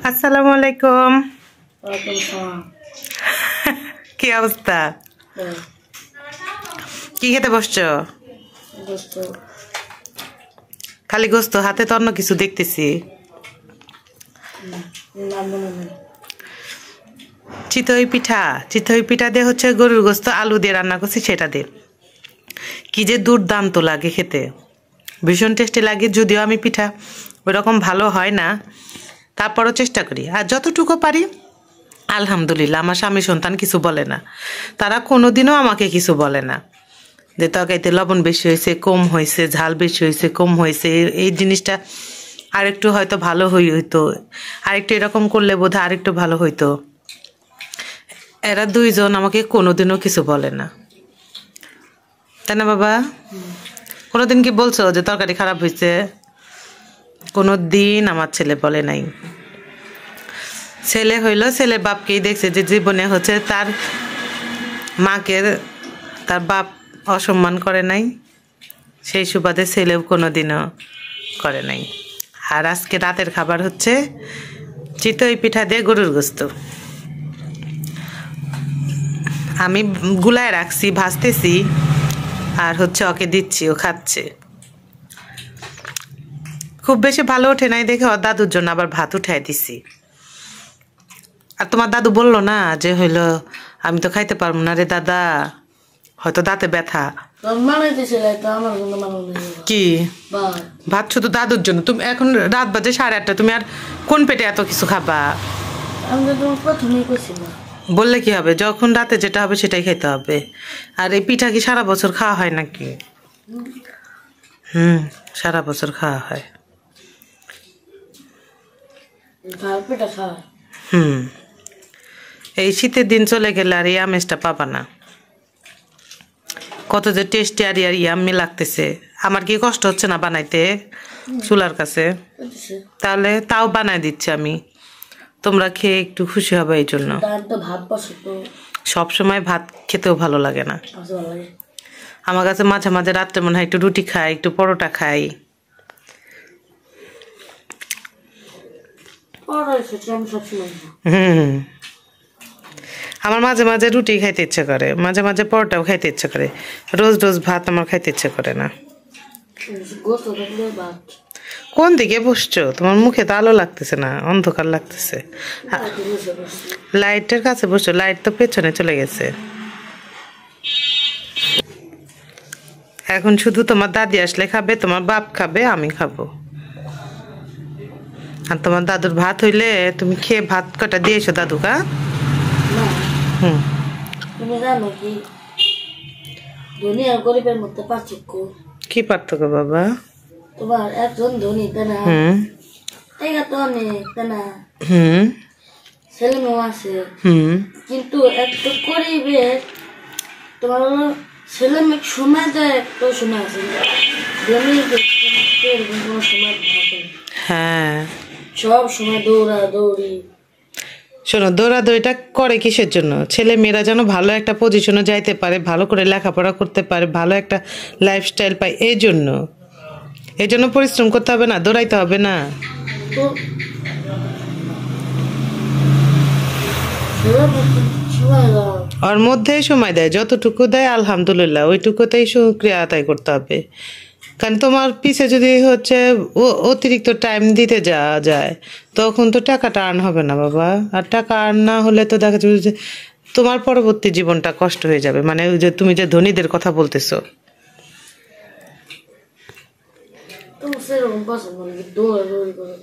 আসসালামু আলাইকুম। কি অবস্থা? কি খেতে বসছো? খালি গোস্ত, হাতে তো অন্য কিছু দেখতেছি। চিতই পিঠা দিয়ে হচ্ছে গরুর গোস্ত আলু দিয়ে রান্না করছি, সেটা দিয়ে কি যে দুর্দান্ত লাগে খেতে, ভীষণ টেস্টি লাগে। যদিও আমি পিঠা ওইরকম ভালো হয় না, তারপরও চেষ্টা করি, আর যতটুকু পারি আলহামদুলিল্লাহ। আমার স্বামী সন্তান কিছু বলে না, তারা কোনোদিনও আমাকে কিছু বলে না যে তরকারিতে লবণ বেশি হয়েছে, কম হয়েছে, ঝাল বেশি হয়েছে, কম হয়েছে, এই জিনিসটা আরেকটু হয়তো ভালো হইতো, আরেকটু এরকম করলে বোধহয় আরেকটু ভালো হইতো। এরা দুইজন আমাকে কোনোদিনও কিছু বলে না, তাই না বাবা? কোনোদিন কি বলছো যে তরকারি খারাপ হয়েছে? কোনো দিন আমার ছেলে বলে নাই। ছেলে হইলো ছেলের বাপকেই দেখছে যে জীবনে হচ্ছে তার মাকে তার বাপ অসম্মান করে নাই, সেই সুবাদে ছেলেও কোনোদিনও করে নাই। আর আজকে রাতের খাবার হচ্ছে চিতই পিঠা দিয়ে গরুর গোস্ত। আমি গুলায় রাখছি, ভাজতেছি, আর হচ্ছে ওকে দিচ্ছি, ও খাচ্ছে। খুব বেশি ভালো ওঠে নাই দেখে ওর দাদুর জন্য আবার ভাত উঠাই দিছি। আর তোমার দাদু বললো না যে হইলো আমি তো খাইতে পারবো না রে দাদা, হয়তো দাঁতে ব্যথা। কি ভাত শুধু দাদুর জন্য? তুমি এখন রাত বাজে 8:30, তুমি আর কোন পেটে এত কিছু খাবা? বললে কি হবে, যখন রাতে যেটা হবে সেটাই খেতে হবে। আর এই পিঠা কি সারা বছর খাওয়া হয় নাকি? সারা বছর খাওয়া হয়। এই শীতের দিন চলে গেলে আর এই আমেজটা পাবা না। কত যে টেস্টি আর ইয়াম্মি লাগতেছে। আমার কি কষ্ট হচ্ছে না বানাইতে চুলার কাছে? তাহলে তাও বানাই দিচ্ছি আমি, তোমরা খেয়ে একটু খুশি হবে এই জন্য। সব সময় ভাত খেতেও ভালো লাগে না আমার কাছে। মাঝে মাঝে রাত্রে মনে হয় একটু রুটি খাই, একটু পরোটা খাই। আমার মাঝে মাঝে রুটি খাইতে ইচ্ছে করে, মাঝে মাঝে পরোটাও খাইতে ইচ্ছে করে। রোজ রোজ ভাত আমার খাইতে ইচ্ছে করে না। কোন দিকে বসছো? তোমার মুখে তো আলো লাগতেছে না, অন্ধকার লাগতেছে। লাইটের কাছে বসছো, লাইট তো পেছনে চলে গেছে। এখন শুধু তোমার দাদি আসলে খাবে, তোমার বাপ খাবে, আমি খাবো। আর তোমার দাদুর ভাত হইলে তুমি খেয়ে ভাত কটা দিয়েছো দাদুকা? তুমি জানো কি ধনী আর গরিবের মধ্যে পার্থক্য? কি পার্থক্য বাবা? তোমার একজন ধনী তাই না, টাকা তো অনেক তাই না, ছেলে মেয়ে আছে, কিন্তু একটা গরিবের তোমার ছেলে মেয়ে সময় দেয়, একটা সময় আছে, ধনী কোনো সময় থাকে। হ্যাঁ, সব সময় দৌড়া দৌড়ি। শোনো, দৌড়াদৌড়িটা করে কিসের জন্য? ছেলে মেয়েরা যেন ভালো একটা পজিশনে যাইতে পারে, ভালো করে লেখাপড়া করতে পারে, ভালো একটা লাইফস্টাইল পায়, এই জন্য পরিশ্রম করতে হবে না, দৌড়াইতে হবে না। ওর মধ্যেই সময় দেয়, যতটুকু দেয় আলহামদুলিল্লাহ ওইটুকুতেই শুকরিয়া আদায় করতে হবে। কারণ তোমার পিছে যদি হচ্ছে অতিরিক্ত টাইম দিতে যাওয়া যায়, তখন তো টাকাটা আর্ন হবে না বাবা। আর টাকা আর্ন না হলে তো দেখা যাবে যে তোমার পরবর্তী জীবনটা কষ্ট হয়ে যাবে। মানে ওই যে তুমি যে ধনীদের কথা বলতেছো, দৌড়াদৌড়ি করে